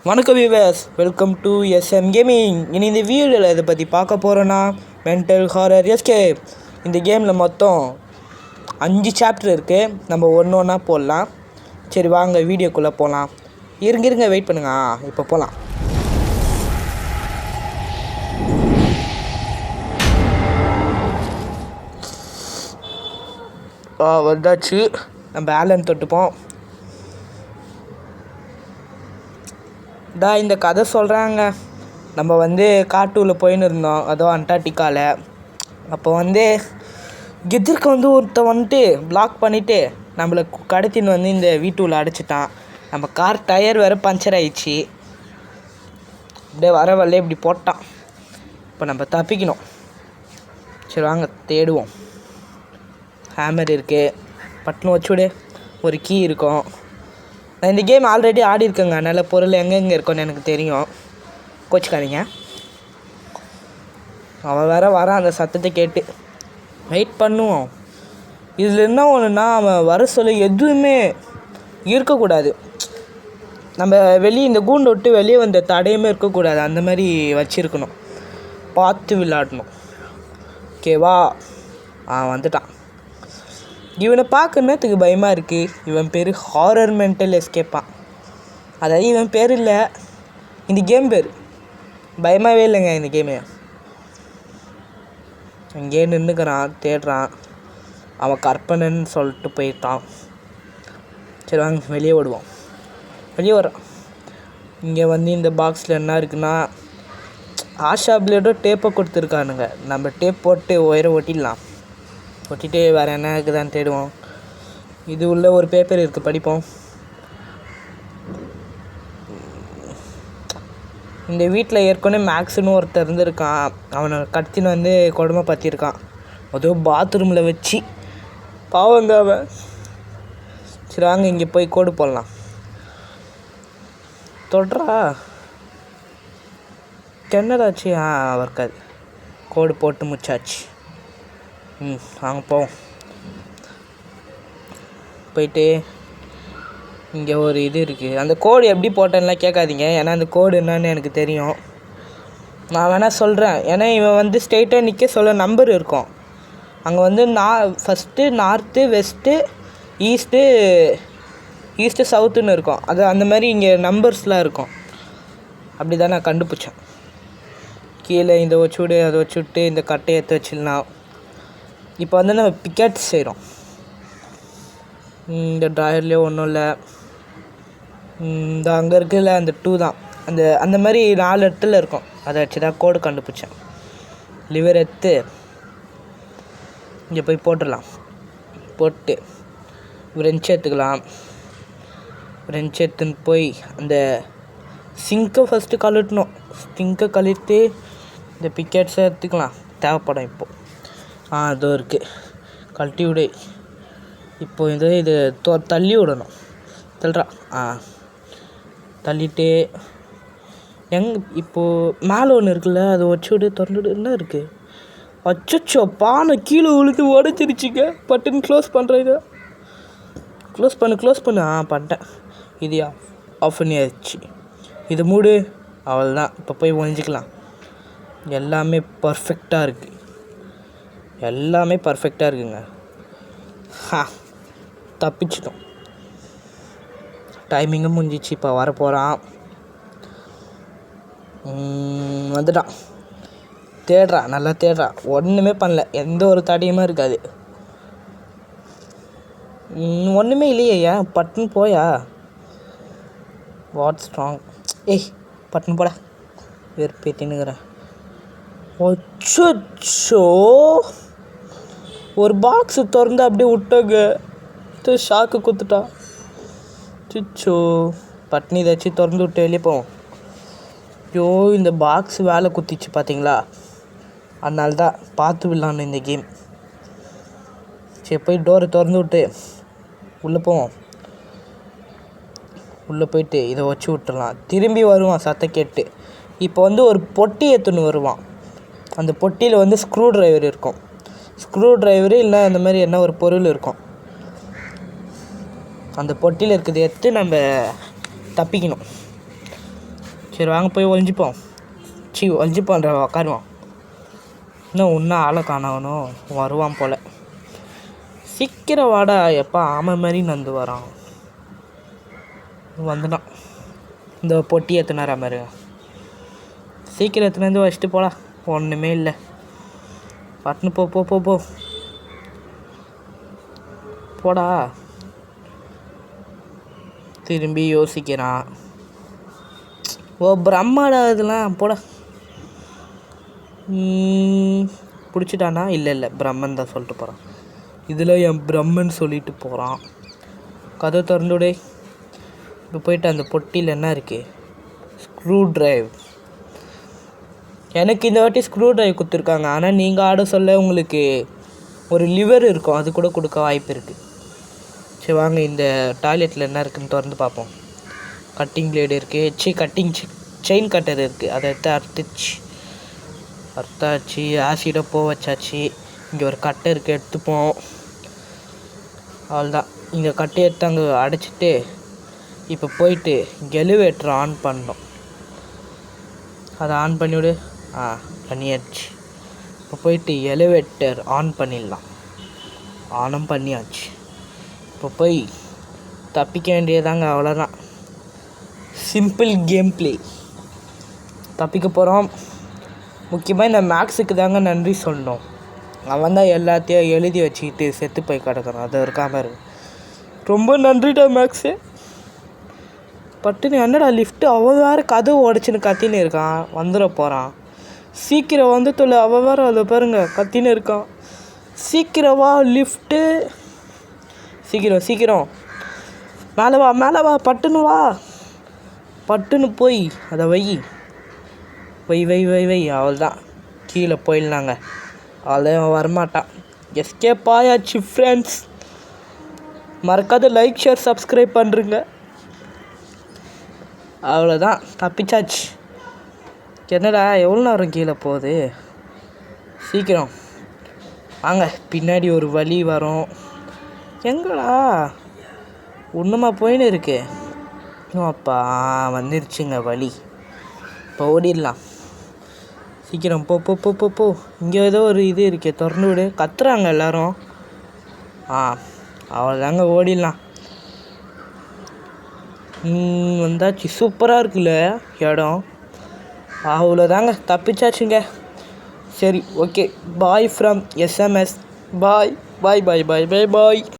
வணக்கம் viewers, welcome to SM gaming. இனி இந்த வீடியோவில் இதை பற்றி பார்க்க போகிறோன்னா மென்டல் ஹாரர் எஸ்கேப். இந்த கேமில் மொத்தம் 5 சாப்டர் இருக்குது. நம்ம ஒன்று ஒன்றா போடலாம். சரி வாங்க வீடியோக்குள்ளே போகலாம். இருங்க வெயிட் பண்ணுங்க. இப்போ போகலாம். வந்தாச்சு. நம்ம ஆலன் தொட்டுப்போம். இந்த கதை சொல்கிறாங்க. நம்ம காட்டூரில் போயின்னு இருந்தோம், அதுவும் அண்டார்டிகாவில். அப்போ எதிர்க்க ஒருத்தன் பிளாக் பண்ணிவிட்டு நம்மளை கடத்தின்னு இந்த வீட்டுக்குள்ளே அடைச்சிட்டான். நம்ம கார் டயர் வேறு பஞ்சர் ஆகிடுச்சு. அப்படியே வர வரல இப்படி போட்டான். இப்போ நம்ம தப்பிக்கணும். சரி வாங்க தேடுவோம். ஹேமர் இருக்குது, பட்டனை வச்சுவிடு. ஒரு கீ இருக்கும். நான் இந்த கேம் ஆல்ரெடி ஆடிருக்கேங்க, நல்ல பொருள் எங்கெங்கே இருக்குன்னு எனக்கு தெரியும். கோச்சிக்காதீங்க. அவன் வேறு வரான், அந்த சத்தத்தை கேட்டு வெயிட் பண்ணுவோம். இதில் என்ன ஒன்றுனா, அவன் வர சொல்ல எதுவுமே இருக்கக்கூடாது. நம்ம வெளியே இந்த கூண்டை விட்டு வெளியே வந்த தடையுமே இருக்கக்கூடாது. அந்த மாதிரி வச்சுருக்கணும். பார்த்து விளையாடணும். ஓகேவா? வந்துட்டான். இவனை பார்க்கறதுக்கு பயமாக இருக்குது. இவன் பேர் ஹாரர் மென்டல் எஸ்கேப்பான். அதாவது இவன் பேர் இல்லை, இந்த கேம் பேர். பயமாகவே இல்லைங்க இந்த கேமு. அங்கேயே நின்றுக்கிறான், தேடுறான். அவன் கற்பனைன்னு சொல்லிட்டு போயிட்டான். சரி வாங்க வெளியே ஓடுவோம். வெளியே வர்றான். இங்கே இந்த பாக்ஸில் என்ன இருக்குன்னா, ஆஷா பிளேடோ டேப்பை கொடுத்துருக்கானுங்க. நம்ம டேப் போட்டு ஒயரை ஒட்டிடலாம். ஒட்டிட்டு வேறு என்ன இருக்குதான்னு தேடுவோம். இது உள்ள ஒரு பேப்பர் இருக்குது, படிப்போம். இந்த வீட்டில் ஏற்கனவே மேக்ஸுன்னு ஒருத்தர் இருந்திருக்கான். அவனை கடத்தின்னு கொடுமை பற்றியிருக்கான். அதுவும் பாத்ரூமில் வச்சு. பாவங்க அவன். சரி வாங்க இங்கே போய் கோடு போடலாம். தொடுறா என்னடாச்சு? இருக்காது. கோடு போட்டு முச்சாச்சு. வாங்க போவோம். போயிட்டு இங்கே ஒரு இது இருக்குது. அந்த கோடு எப்படி போட்டேன்லாம் கேட்காதீங்க, ஏன்னா அந்த கோடு என்னன்னு எனக்கு தெரியும். நான் வேணால் சொல்கிறேன். ஏன்னா இவன் ஸ்ட்ரெயிட்டாக நிற்க சொல்ல நம்பர் இருக்கும். அங்கே ஃபஸ்ட்டு நார்த்து, வெஸ்ட்டு, ஈஸ்ட்டு சவுத்துன்னு இருக்கும். அது அந்த மாதிரி இங்கே நம்பர்ஸ்லாம் இருக்கும். அப்படி தான் நான் கண்டுபிடிச்சேன். கீழே இந்த வச்சுவிடு, அதை வச்சுவிட்டு இந்த கட்டையை எடுத்து வச்சிடலாம். இப்போ நம்ம பிக்கெட்ஸ் செய்கிறோம். இந்த ட்ராயர்லேயே ஒன்றும் இல்லை. இந்த அங்கே இருக்குல்ல, அந்த 2 தான். அந்த மாதிரி 4 இடத்துல இருக்கும். அதை வச்சு தான் கோடு கண்டுபிடிச்சேன். லிவர் எடுத்து இங்கே போய் போட்டுடலாம். போட்டு ரெஞ்ச் எடுத்துக்கலாம். ரெஞ்ச் எடுத்துன்னு போய் அந்த சிங்கை ஃபஸ்ட்டு கழட்டணும். சிங்கை கழட்டு இந்த பிக்கெட்ஸை எடுத்துக்கலாம். தேவைப்படும். இப்போது அதோ இருக்குது, கழட்டி விடு. இப்போது இது தள்ளி விடணும். தள்ளுறா. தள்ளிட்டு இப்போது மேலே ஒன்று இருக்குல்ல, அதை வச்சு விடு. திறந்துவிடு. என்ன இருக்குது? அச்சோ, பானை கீழே விழுந்து உடச்சிருச்சிங்க. பட்டுன்னு க்ளோஸ் பண்ணுறேன். இதை க்ளோஸ் பண்ணு. பண்ணிட்டேன். இது ஆஃப் பண்ணி ஆயிடுச்சு. இது மூடு. அவ்வளோதான். இப்போ போய் ஒழிஞ்சிக்கலாம். எல்லாமே பர்ஃபெக்டாக இருக்குது. இருக்குங்க. தப்பிச்சிட்டோம். டைமிங்கும் முடிஞ்சிச்சு. இப்போ வரப்போகிறான். வந்துட்டான். தேடுறான், நல்லா தேடுறான். ஒன்றுமே பண்ணல, எந்த ஒரு தடையுமே இருக்காது. ஒன்றுமே இல்லையே. ஏன் பட்டுன்னு போயா? What strong. பட்டுன்னு போட. வெறுப்பேத்தின்னுக்கிறேன். அச்சோ, ஒரு பாக்ஸு திறந்து அப்படியே விட்டாங்க. ஷாக்கு குத்துட்டான். சிச்சோ, பட்னி ஏதாச்சும் திறந்து விட்டு வெளியே போவோம். ஐயோ, இந்த பாக்ஸ் வேலை குத்திச்சு பார்த்தீங்களா? அதனால தான் பார்த்து விடலான்னு இந்த கேம். சரி போய் டோரை திறந்து விட்டு உள்ளே போவோம். உள்ளே போயிட்டு இதை வச்சு விட்டுடலாம். திரும்பி வருவான் சத்தம் கேட்டு. இப்போ ஒரு பொட்டி எடுத்துன்னு வருவான். அந்த பொட்டியில் ஸ்க்ரூ ட்ரைவர் இருக்கும். ஸ்க்ரூ ட்ரைவரு இல்லை அந்த மாதிரி என்ன ஒரு பொருள் இருக்கும். அந்த பொட்டியில் இருக்கிறத எடுத்து நம்ம தப்பிக்கணும். சரி வாங்க போய் ஒழிஞ்சிப்போம். ஒழிஞ்சிப்போன்ற உக்காருவோம். இன்னும் ஆளை காணவனும் வருவான் போல். சீக்கிரம் வாடா. எப்போ ஆமை மாதிரி நந்து வரான். வந்துட்டான். இந்த பொட்டி எத்தனாரா மாதிரி சீக்கிரம் எத்தனை வச்சுட்டு போடா. ஒன்றுமே இல்லை. பட்டுன்னு போ போ போ போ போடா. திரும்பி யோசிக்கிறான். ஓ பிரம்மாடா இதெல்லாம் போடா. பிடிச்சிட்டானா? இல்லை பிரம்மன் தான் சொல்லிட்டு போகிறான். இதில் என் பிரம்மன் சொல்லிட்டு போகிறான். கதை திறந்துடே. இப்போ போயிட்டு அந்த பொட்டியில் என்ன இருக்குது? Screw drive. எனக்கு இந்த வாட்டி ஸ்க்ரூ ட்ரைவ் கொடுத்துருக்காங்க. ஆனால் நீங்கள் ஆட சொல்ல உங்களுக்கு ஒரு லிவர் இருக்கும், அது கூட கொடுக்க வாய்ப்பு இருக்குது. சரி வாங்க இந்த டாய்லெட்டில் என்ன இருக்குதுன்னு திறந்து பார்ப்போம். கட்டிங் பிளேடு இருக்குது. கட்டிங் செயின் கட்டர் இருக்குது. அதை எடுத்து அறுத்தாச்சு. ஆசிடை வச்சாச்சு. இங்கே ஒரு கட்டை இருக்குது, எடுத்துப்போம். அவ்வளோதான். இங்கே கட்டை எடுத்து அங்கே அடைச்சிட்டு இப்போ போயிட்டு எலிவேட்டர் ஆன் பண்ணோம். அதை ஆன் பண்ணிவிடு. பண்ணியாச்சு. இப்போ போயிட்டு எலிவேட்டர் ஆன் பண்ணிடலாம். ஆனும் பண்ணியாச்சு. இப்போ போய் தப்பிக்க வேண்டியதாங்க, அவ்வளோதான். Simple game play. தப்பிக்க போகிறோம். முக்கியமாக இந்த மேக்ஸுக்கு தாங்க நன்றி சொல்லணும். அவன் தான் எல்லாத்தையும் எழுதி வச்சுக்கிட்டு செத்து போய் கிடக்குறான். அது இருக்காமல் இருக்கு. ரொம்ப நன்றிடா மேக்ஸு. பட்டுன்னு என்னடா லிஃப்ட்டு அவன் வேறு கதவு உடச்சின்னு கத்தின்னு இருக்கான். வந்துட போகிறான். சீக்கிரம் வந்து தொல்லை. அவன் வேறு அதை பாருங்க கத்தின்னு இருக்கான். சீக்கிரம் வா லிஃப்ட்டு. சீக்கிரம் மேலே வா பட்டுன்னு வா. பட்டுன்னு போய் அதை வை. அவள்தான் கீழே போயிடலாங்க. அவள்தான் வரமாட்டான். எஸ்கேப் ஆயாச்சு ஃப்ரெண்ட்ஸ். மறக்காத லைக் ஷேர் சப்ஸ்கிரைப் பண்ணுறங்க. அவ்வளோதான், தப்பிச்சாச்சு. என்னடா எவ்வளோ நேரம் கீழே போகுது? சீக்கிரம் வாங்க. பின்னாடி ஒரு வழி வரும். எங்கடா ஒன்றுமா போயின்னு இருக்கு. அப்பா வந்துருச்சுங்க வழி. இப்போ ஓடிடலாம். சீக்கிரம் போ போ போ போ போ. இங்கே ஏதோ ஒரு இது இருக்கே, திறந்து விடு. கத்துறாங்க எல்லோரும். அவ்வளோதாங்க, ஓடிடலாம். வந்தாச்சு. சூப்பராக இருக்குல்ல இடம். அவ்வளோதாங்க, தப்பிச்சாச்சுங்க. சரி okay. Bye from SMS. Bye.